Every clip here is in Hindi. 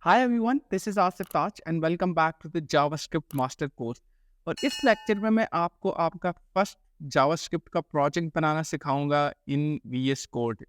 Hi everyone, this is Asif Taj and welcome back to the JavaScript Master Course। और इस लेक्चर में मैं आपको आपका फर्स्ट जावास्क्रिप्ट का प्रोजेक्ट बनाना सिखाऊंगा इन VS कोड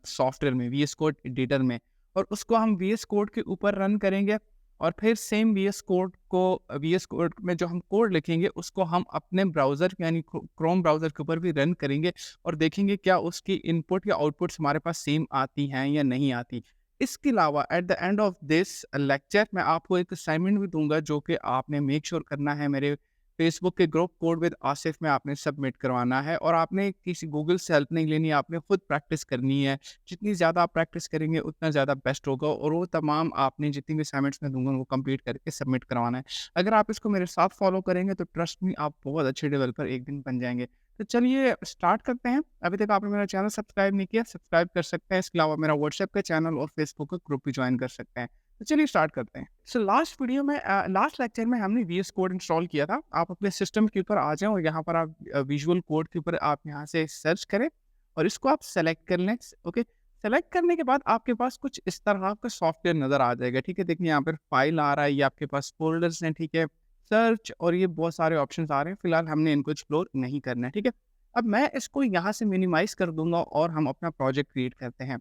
सॉफ्टवेयर में, VS कोड एडिटर में। और उसको हम VS कोड के ऊपर रन करेंगे और फिर सेम VS कोड में जो हम कोड लिखेंगे उसको हम अपने ब्राउज़र यानी क्रोम ब्राउज़र के ऊपर भी रन करेंगे और देखेंगे क्या उसकी इनपुट या आउटपुट्स हमारे पास सेम आती हैं या नहीं आती। इसके अलावा at the end of this lecture मैं आपको एक असाइनमेंट भी दूंगा जो कि आपने मेक श्योर करना है मेरे फेसबुक के ग्रुप कोड विद आसिफ में आपने सबमिट करवाना है और आपने किसी गूगल से हेल्प नहीं लेनी, आपने खुद प्रैक्टिस करनी है। जितनी ज़्यादा आप प्रैक्टिस करेंगे उतना ज़्यादा बेस्ट होगा और वो तमाम आपने जितनी भी असाइनमेंट्स मैं दूंगा वो कंप्लीट करके सबमिट करवाना है। अगर आप इसको मेरे साथ फॉलो करेंगे तो ट्रस्ट मी आप बहुत अच्छे डेवलपर एक दिन बन जाएंगे। तो चलिए स्टार्ट करते हैं। अभी तक आपने मेरा चैनल सब्सक्राइब नहीं किया, सब्सक्राइब कर सकते हैं। इसके अलावा मेरा व्हाट्सएप का चैनल और फेसबुक का ग्रुप भी ज्वाइन कर सकते हैं। तो चलिए स्टार्ट करते हैं। सो लास्ट वीडियो में लास्ट लेक्चर में हमने VS कोड इंस्टॉल किया था। आप अपने सिस्टम के ऊपर आ जाएं और यहाँ पर आप विजुअल कोड के ऊपर आप यहाँ से सर्च करें और इसको आप सेलेक्ट कर लें। ओके, सेलेक्ट करने के बाद आपके पास कुछ इस तरह का सॉफ्टवेयर नज़र आ जाएगा। ठीक है, देखिए यहाँ पर फाइल आ रहा है, ये आपके पास फोल्डर्स हैं, ठीक है, सर्च और ये बहुत सारे ऑप्शंस आ रहे हैं। फिलहाल हमने इनको एक्सप्लोर नहीं करना है। ठीक है, अब मैं इसको यहाँ से मिनिमाइज कर दूंगा और हम अपना प्रोजेक्ट क्रिएट करते हैं।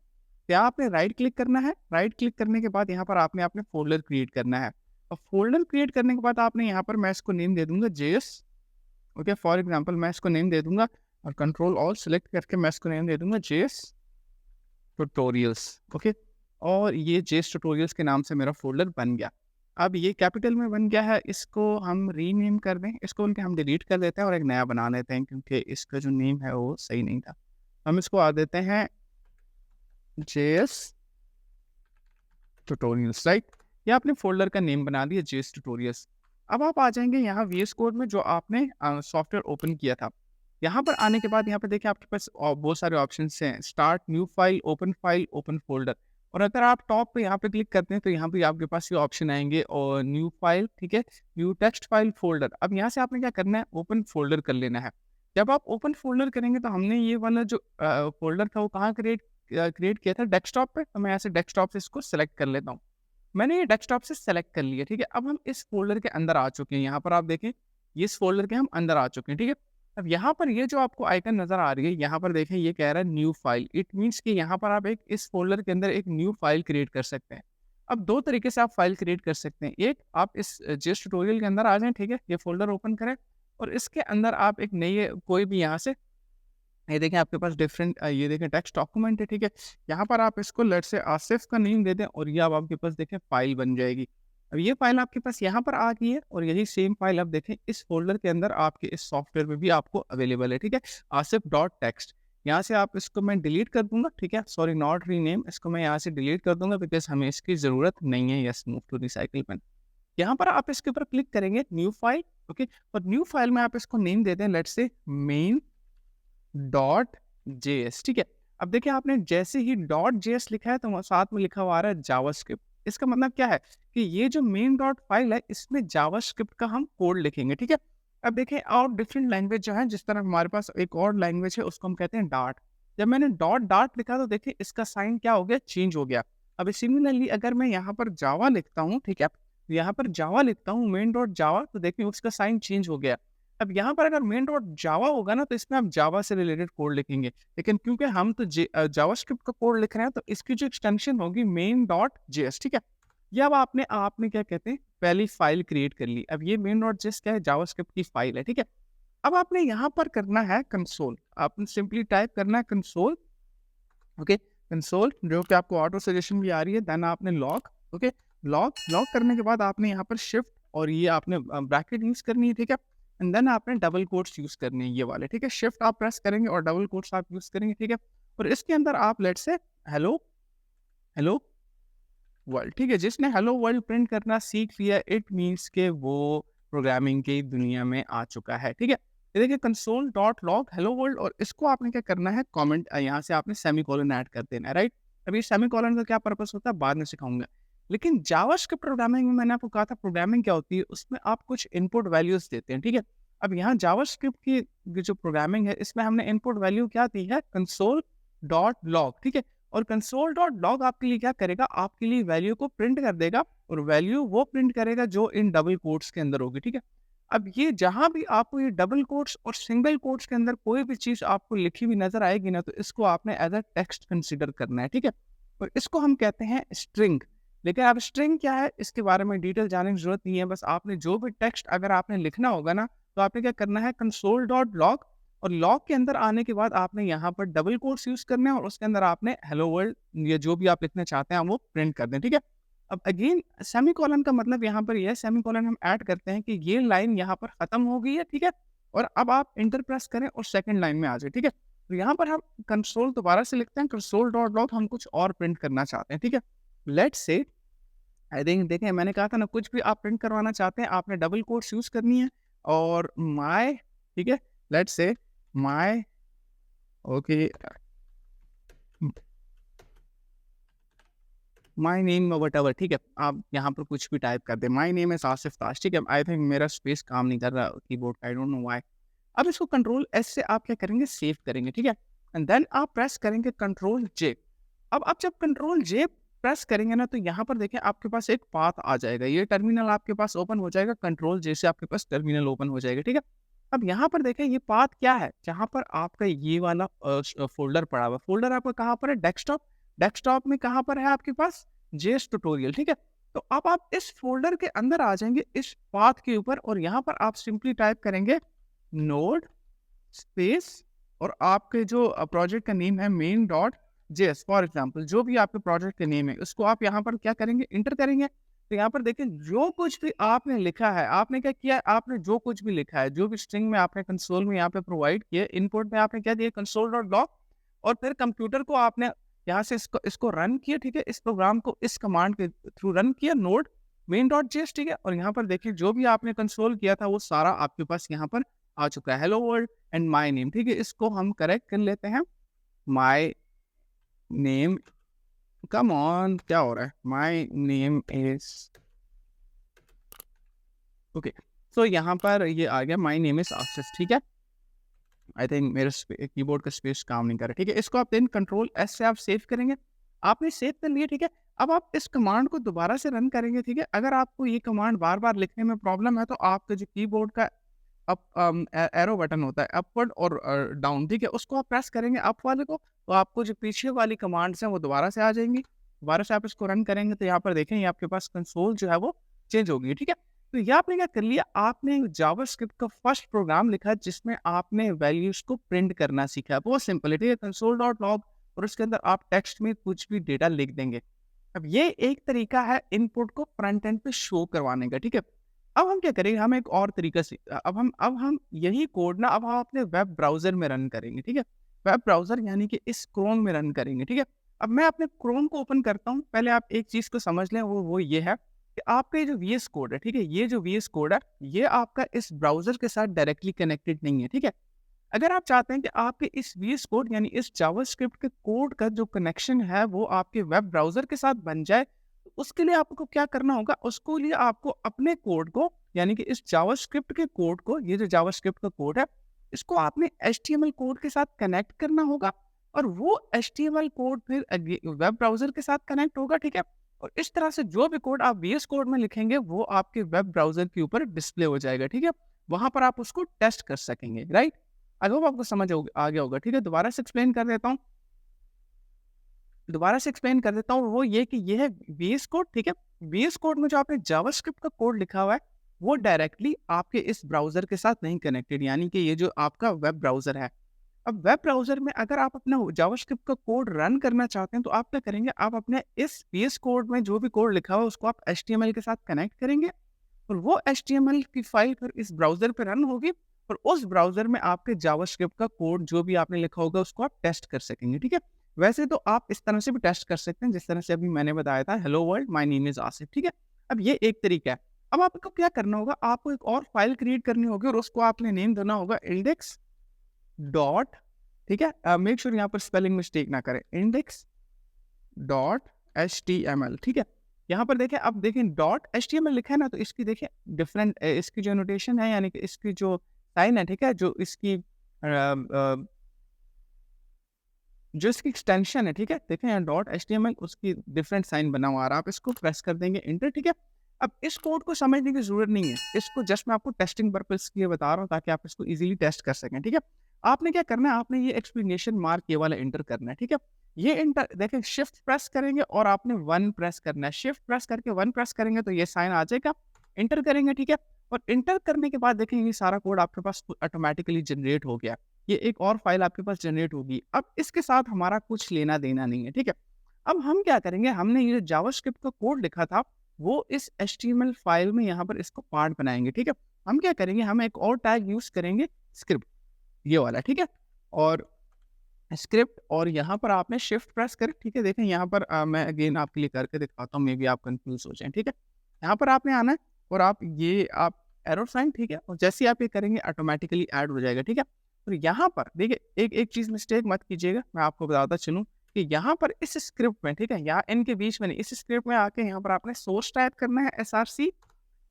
क्या आपने राइट क्लिक करना है, राइट क्लिक करने के बाद यहाँ पर आपने अपने फोल्डर क्रिएट करना है और फोल्डर क्रिएट करने के बाद आपने यहाँ पर मैं इसको नेम दे दूंगा JS। ओके, फॉर एग्जांपल मैं इसको नेम दे दूंगा और कंट्रोल ऑल सेलेक्ट करके मैं इसको नेम दे दूंगा JS ट्यूटोरियल्स। ओके, और ये JS ट्यूटोरियल्स के नाम से मेरा फोल्डर बन गया। अब ये कैपिटल में बन गया है, इसको हम रीनेम कर दें, इसको उनके हम डिलीट कर देते हैं और एक नया बना लेते हैं क्योंकि इसका जो नेम है वो सही नहीं था। हम इसको आ देते हैं JS ट्यूटोरियल्स, राइट। ये आपने फोल्डर का नेम बना दिया JS ट्यूटोरियल्स। अब आप आ जाएंगे यहाँ VS कोड में जो आपने सॉफ्टवेयर ओपन किया था। यहाँ पर आने के बाद यहाँ पर देखिए आपके पास बहुत सारे ऑप्शन हैं, start new file, open folder. और अगर आप टॉप पे यहाँ पे क्लिक करते हैं तो यहाँ पे आपके पास ये ऑप्शन आएंगे और न्यू फाइल, ठीक है, न्यू टेक्स्ट फाइल फोल्डर। अब यहाँ से आपने क्या करना है, ओपन फोल्डर कर लेना है। जब आप ओपन फोल्डर करेंगे तो हमने ये वाला जो फोल्डर था वो कहाँ क्रिएट किया था, डेस्कटॉप पे। तो मैं यहाँ से डेस्कटॉप से इसको सेलेक्ट कर लेता हूँ। मैंने ये डेस्कटॉप से सेलेक्ट कर लिया। ठीक है, अब हम इस फोल्डर के अंदर आ चुके हैं। यहाँ पर आप देखें ये इस फोल्डर के हम अंदर आ चुके हैं। ठीक है, अब यहाँ पर ये जो आपको आइकन नजर आ रही है, यहाँ पर देखें ये कह रहा है न्यू फाइल। इट मीन्स कि यहाँ पर आप एक इस फोल्डर के अंदर एक न्यू फाइल क्रिएट कर सकते हैं। अब दो तरीके से आप फाइल क्रिएट कर सकते हैं। एक, आप इस JS ट्यूटोरियल के अंदर आ जाएं, ठीक है, ये फोल्डर ओपन करें और इसके अंदर आप एक नई कोई भी यहाँ से, ये देखें आपके पास डिफरेंट, ये देखें टेक्स्ट डॉक्यूमेंट है। ठीक है, यहाँ पर आप इसको लेट से आसिफ का नेम दे दें और ये अब आपके पास देखें फाइल बन जाएगी। अब ये फाइल आपके पास यहाँ पर आ गई है और यही सेम फाइल अब देखें इस फोल्डर के अंदर आपके इस सॉफ्टवेयर में भी आपको अवेलेबल है। ठीक है, asif.txt। यहाँ से आप इसको मैं डिलीट कर दूंगा। ठीक है, सॉरी नॉट रीनेम, इसको मैं यहाँ से डिलीट कर दूंगा बिकॉज हमें इसकी ज़रूरत नहीं है। Yes, move to recycle bin. यहाँ पर आप इसके ऊपर क्लिक करेंगे, न्यू फाइल। ओके, और न्यू फाइल में आप इसको नेम देते हैं लेट से main.js। ठीक है, अब देखिए आपने जैसे ही .js लिखा है तो साथ में लिखा हुआ आ रहा है जावास्क्रिप्ट। इसका मतलब क्या है कि ये जो मेन डॉट फाइल है इसमें जावास्क्रिप्ट का हम कोड लिखेंगे। ठीक है, अब देखिए और डिफरेंट लैंग्वेज जो है, जिस तरह हमारे पास एक और लैंग्वेज है उसको हम कहते हैं डार्ट। जब मैंने डॉट लिखा तो देखिए इसका साइन क्या हो गया, चेंज हो गया। अब सिमिलरली अगर मैं यहाँ पर जावा लिखता हूँ, ठीक है, यहाँ पर जावा लिखता हूँ main.java, तो देखिए उसका साइन चेंज हो गया। अब यहाँ पर अगर main.java होगा ना तो इसमें आप जावा से रिलेटेड कोड लिखेंगे, लेकिन क्योंकि हम तो जावास्क्रिप्ट का कोड लिख रहे हैं तो इसकी जो एक्सटेंशन होगी main.js। ठीक है, ये अब आपने क्या कहते हैं पहली फाइल क्रिएट कर ली। अब ये main.js क्या है, जावास्क्रिप्ट की फाइल है। ठीक है, अब आपने यहाँ पर करना है कंसोल। आपने सिंपली टाइप करना है कंसोल। ओके, कंसोल जो कि आपको ऑटो सजेशन भी आ रही है। देन आपने लॉग, ओके, लॉग करने के बाद आपने यहाँ पर शिफ्ट और ये आपने ब्रैकेट यूज करनी है। ठीक है, एंड देन आपने डबल कोट्स यूज करने हैं ये वाले। ठीक है, शिफ्ट आप प्रेस करेंगे और डबल कोट्स आप यूज करेंगे। ठीक है, और इसके अंदर आप लेट से हेलो वर्ल्ड। ठीक है, जिसने हेलो वर्ल्ड प्रिंट करना सीख लिया इट मीन्स के वो प्रोग्रामिंग की दुनिया में आ चुका है। ठीक है, ये देखिए console.log हेलो वर्ल्ड, और इसको आपने क्या करना है, कमेंट यहाँ से आपने सेमीकोलन ऐड कर देना है, राइट। अभी सेमीकोलन का क्या पर्पस होता है बाद में सिखाऊंगा। लेकिन जावास्क्रिप्ट प्रोग्रामिंग में मैंने आपको कहा था प्रोग्रामिंग क्या होती है, उसमें आप कुछ इनपुट वैल्यूज देते हैं। ठीक है, अब यहाँ जावास्क्रिप्ट की जो प्रोग्रामिंग है इसमें हमने इनपुट वैल्यू क्या दी है, console.log। ठीक है, और कंसोल डॉट लॉग आपके लिए क्या करेगा, आपके लिए वैल्यू को प्रिंट कर देगा और वैल्यू वो प्रिंट करेगा जो इन डबल कोट्स के अंदर होगी, ठीक है। अब ये जहाँ भी आपको ये डबल कोट्स और सिंगल कोट्स के अंदर कोई भी चीज़ आपको लिखी हुई नज़र आएगी ना, तो इसको आपने एज अ टेक्स्ट कंसीडर करना है, ठीक है। और इसको हम कहते हैं स्ट्रिंग। लेकिन अब स्ट्रिंग क्या है इसके बारे में डिटेल जानने की ज़रूरत नहीं है, बस आपने जो भी टेक्स्ट अगर आपने लिखना होगा ना, तो आपने क्या करना है, कंसोल डॉट लॉग और लॉग के अंदर आने के बाद आपने यहाँ पर डबल कोट्स यूज़ करने हैं और उसके अंदर आपने हेलो वर्ल्ड या जो भी आप लिखना चाहते हैं वो प्रिंट कर दें, ठीक है। अब अगेन सेमीकोलन का मतलब यहाँ पर ये है, सेमीकोलन हम ऐड करते हैं कि ये लाइन यहाँ पर खत्म हो गई है, ठीक है। और अब आप इंटर प्रेस करें और सेकंड लाइन में आ जाए, ठीक है। तो यहाँ पर हम कंसोल दोबारा से लिखते हैं, कंसोल डॉट लॉग हम कुछ और प्रिंट करना चाहते हैं, ठीक है। लेट्स से आई थिंक देखें मैंने कहा था ना, कुछ भी आप प्रिंट करवाना चाहते हैं आपने डबल कोट्स यूज़ करनी है और माय, ठीक है। Let's say my, okay, my name whatever, ठीक है। आप यहाँ पर कुछ भी टाइप कर दें, माय नेम इज़ आसिफ ताज, ठीक है। आई थिंक मेरा स्पेस काम नहीं कर रहा कीबोर्ड का, आई डोंट नो व्हाई। अब इसको कंट्रोल एस से आप क्या करेंगे, सेव करेंगे, ठीक है। एंड देन आप प्रेस करेंगे कंट्रोल जे। अब आप जब कंट्रोल जे प्रेस करेंगे ना, तो यहाँ पर देखें आपके पास एक पाथ आ जाएगा, ये टर्मिनल आपके पास ओपन हो जाएगा, कंट्रोल जे से आपके पास टर्मिनल ओपन हो जाएगा, ठीक है। अब यहाँ पर देखें ये पाथ क्या है, जहाँ पर आपका ये वाला फोल्डर पड़ा हुआ, फोल्डर आपका कहाँ पर है, डेस्कटॉप। डेस्कटॉप में कहाँ पर है आपके पास, जेएस ट्यूटोरियल, ठीक है। तो अब आप इस फोल्डर के अंदर आ जाएंगे इस पाथ के ऊपर और यहाँ पर आप सिंपली टाइप करेंगे नोड स्पेस और आपके जो प्रोजेक्ट का नेम है main dot JS for example, जो भी आपके प्रोजेक्ट का नेम है उसको आप यहाँ पर क्या करेंगे, इंटर करेंगे। तो यहाँ पर देखें जो कुछ भी आपने लिखा है, आपने क्या किया, आपने जो कुछ भी लिखा है, जो भी स्ट्रिंग में आपने कंसोल में यहाँ पे प्रोवाइड किया, इनपुट में आपने क्या दिया, कंसोल डॉट लॉग, और फिर कंप्यूटर को आपने यहाँ से इसको रन किया, ठीक है। इस प्रोग्राम को इस कमांड के थ्रू रन किया, नोड मेन डॉट जेएस, ठीक है। और यहाँ पर देखिए जो भी आपने कंसोल किया था वो सारा आपके पास यहाँ पर आ चुका है, hello world and my name, ठीक है। इसको हम करेक्ट कर लेते हैं, माय नेम, कम ऑन क्या हो रहा है, माय नेम इज, ओके। सो यहाँ पर ये आ गया, माय नेम इज आसिफ, ठीक है। आई थिंक मेरे कीबोर्ड का स्पेस काम नहीं कर रहा, ठीक है। इसको आप देन कंट्रोल एस से आप सेव करेंगे, आपने सेव कर लिया, ठीक है। अब आप इस कमांड को दोबारा से रन करेंगे, ठीक है। अगर आपको ये कमांड बार बार लिखने में प्रॉब्लम है तो आपका जो कीबोर्ड का अप एरो बटन होता है अपवर्ड और डाउन, ठीक है, उसको आप प्रेस करेंगे अप वाले को, तो आपको जो पीछे वाली कमांड्स हैं वो दोबारा से आ जाएंगी। दोबारा से आप इसको रन करेंगे तो यहाँ पर देखें ये आपके पास कंसोल जो है वो चेंज हो गई, ठीक है। तो ये आपने क्या कर लिया, आपने जावास्क्रिप्ट का फर्स्ट प्रोग्राम लिखा जिसमें आपने वैल्यूज को प्रिंट करना सीखा, बहुत सिंपल है, ठीक है। कंसोल डॉट लॉग और उसके अंदर आप टेक्स्ट में कुछ भी डेटा लिख देंगे। अब ये एक तरीका है इनपुट को फ्रंट एंड पे शो करवाने का, ठीक है। अब हम क्या करेंगे, हम एक और तरीका से अब हम यही कोड ना अब हम अपने वेब ब्राउजर में रन करेंगे, ठीक है। वेब ब्राउजर यानी कि इस क्रोम में रन करेंगे, ठीक है। अब मैं अपने क्रोम को ओपन करता हूँ, पहले आप एक चीज को समझ लें, वो ये है कि आपका ये जो वीएस कोड है, ठीक है, ये जो वीएस कोड है ये आपका इस ब्राउजर के साथ डायरेक्टली कनेक्टेड नहीं है, ठीक है। अगर आप चाहते हैं कि आपके इस वीएस कोड यानी इस जावास्क्रिप्ट के कोड का जो कनेक्शन है वो आपके वेब ब्राउजर के साथ बन जाए, तो उसके लिए आपको क्या करना होगा, उसको लिए आपको अपने कोड को यानी कि इस जावास्क्रिप्ट के कोड को, ये जो जावास्क्रिप्ट का कोड है इसको आपने एचटीएमएल कोड के साथ कनेक्ट करना होगा और वो एचटीएमएल कोड फिर वेब ब्राउजर के साथ कनेक्ट होगा, ठीक है। और इस तरह से जो भी कोड आप वीएस कोड में लिखेंगे वो आपके वेब ब्राउजर के ऊपर डिस्प्ले हो जाएगा, ठीक है। वहां पर आप उसको टेस्ट कर सकेंगे, राइट। आई होप आपको समझ आ गया होगा, ठीक है। दोबारा से एक्सप्लेन कर देता हूँ, वो ये कि ये है वीएस कोड, ठीक है। वीएस कोड में जो आपने जावास्क्रिप्ट का कोड लिखा हुआ है वो डायरेक्टली आपके इस ब्राउजर के साथ नहीं कनेक्टेड, यानी कि ये जो आपका वेब ब्राउजर है। अब वेब ब्राउजर में अगर आप अपना जावास्क्रिप्ट का कोड रन करना चाहते हैं तो आप क्या करेंगे, आप अपने इस वीएस कोड में जो भी कोड लिखा हुआ है उसको आप एचटीएमएल के साथ कनेक्ट करेंगे और वो एचटीएमएल की फाइल फिर इस ब्राउजर पे रन होगी और उस ब्राउजर में आपके जावास्क्रिप्ट का कोड जो भी आपने लिखा होगा उसको आप टेस्ट कर सकेंगे, ठीक है। वैसे तो आप इस तरह से भी टेस्ट कर सकते हैं जिस तरह से अभी मैंने बताया था, hello world my name is Asif, ठीक है। अब ये एक तरीका है। अब आपको क्या करना होगा, आपको एक और फाइल क्रिएट करनी होगी और उसको आपने नेम देना होगा इंडेक्स डॉट, ठीक है। मेक श्योर यहाँ पर स्पेलिंग मिस्टेक ना करें, इंडेक्स डॉट HTML, ठीक है। यहाँ पर देखें, अब देखें डॉट HTML लिखा है ना, तो इसकी देखें डिफरेंट इसकी जो नोटेशन है यानी कि इसकी जो साइन है, ठीक है, जो इसकी जो इसकी एक्सटेंशन है, ठीक है, देखें यहाँ डॉट HTML उसकी डिफरेंट साइन बना हुआ आ रहा है, आप इसको प्रेस कर देंगे इंटर, ठीक है। अब इस कोड को समझने की ज़रूरत नहीं है, इसको जस्ट मैं आपको टेस्टिंग पर्पज़ के लिए बता रहा हूँ ताकि आप इसको ईज़िली टेस्ट कर सकें, ठीक है। आपने क्या करना है, आपने ये एक्सप्लेनेशन मार्क ये वाला एंटर करना है, ठीक है। ये एंटर देखें शिफ्ट प्रेस करेंगे और आपने 1 प्रेस करना है, शिफ्ट प्रेस करके 1 प्रेस करेंगे तो ये साइन आ जाएगा, एंटर करेंगे, ठीक है। और एंटर करने के बाद देखें ये सारा कोड आपके पास ऑटोमेटिकली जनरेट हो गया। ये एक और फाइल आपके पास जनरेट होगी। अब इसके साथ हमारा कुछ लेना-देना नहीं है, ठीक है। अब हम क्या करेंगे, हमने ये जावास्क्रिप्ट का कोड लिखा था, वो इस HTML फाइल में यहाँ पर इसको पार्ट बनाएँगे, ठीक है। हम क्या करेंगे, हम एक और टैग यूज़ करेंगे स्क्रिप्ट, ये वाला, ठीक है। और स्क्रिप्ट और यहाँ पर आपने शिफ्ट प्रेस करें, ठीक है। देखें यहाँ पर मैं अगेन आपके लिए करके दिखाता हूँ, मे बी आप कन्फ्यूज़ हो जाएँ, ठीक है। यहाँ पर आपने आना है और आप एरो साइन, ठीक है, और जैसे ही आप ये करेंगे ऑटोमेटिकली ऐड हो जाएगा, ठीक है। और यहाँ पर देखिए एक चीज़ मिस्टेक मत कीजिएगा, मैं आपको बताता चलूँ कि यहाँ पर इस स्क्रिप्ट में, ठीक है, यहाँ इनके बीच में नहीं, इस स्क्रिप्ट में आके यहाँ पर आपने सोर्स टाइप करना है src।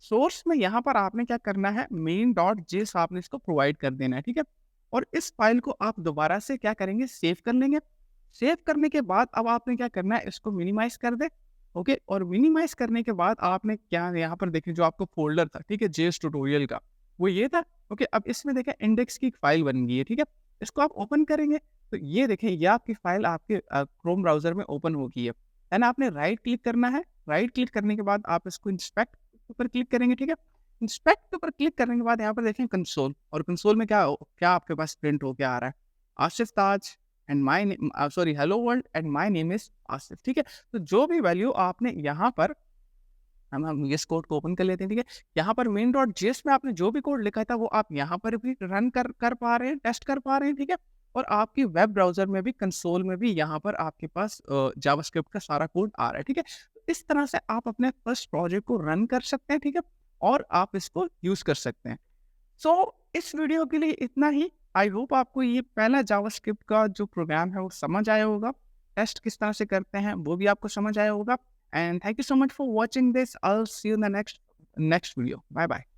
सोर्स में यहाँ पर आपने क्या करना है, main.js आपने इसको प्रोवाइड कर देना है, ठीक है। और इस फाइल को आप दोबारा से क्या करेंगे, सेव कर लेंगे। सेव करने के बाद अब आपने क्या करना है, इसको मिनिमाइज़ कर दें, ओके। और मिनिमाइज़ करने के बाद आपने क्या यहाँ पर देखें जो आपको फ़ोल्डर था, ठीक है, जेएस ट्यूटोरियल का, वो ये था, ओके। अब इसमें देखें इंडेक्स की एक फ़ाइल बन गई है, ठीक है। इसको आप ओपन करेंगे तो ये देखें ये आपकी फ़ाइल आपके क्रोम ब्राउज़र में ओपन हो गई है। देन आपने राइट क्लिक करना है, राइट क्लिक करने के बाद आप इसको इंस्पेक्ट पर क्लिक करेंगे, ठीक है। इंस्पेक्ट पर क्लिक करने के बाद यहाँ पर देखें कंसोल, और कंसोल में क्या आपके पास प्रिंट होके आ रहा है, Asif Taj and sorry hello world and my name is Asif, ठीक है। तो जो भी वैल्यू आपने यहाँ पर हम इस कोड को ओपन कर लेते हैं, ठीक है। यहाँ पर main.js में आपने जो भी कोड लिखा था वो आप यहाँ पर भी रन कर पा रहे हैं, टेस्ट कर पा रहे हैं, ठीक है। और आपकी वेब ब्राउज़र में भी, कंसोल में भी यहाँ पर आपके पास जावास्क्रिप्ट का सारा कोड आ रहा है, ठीक है। तो इस तरह से आप अपने फर्स्ट प्रोजेक्ट को रन कर सकते हैं, ठीक है, और आप इसको यूज़ कर सकते हैं। सो इस वीडियो के लिए इतना ही। आई होप आपको ये पहला जावास्क्रिप्ट का जो प्रोग्राम है वो समझ आया होगा। टेस्ट किस तरह से करते हैं वो भी आपको समझ आया होगा। And thank you so much for watching this. I will see you in the next video. Bye bye.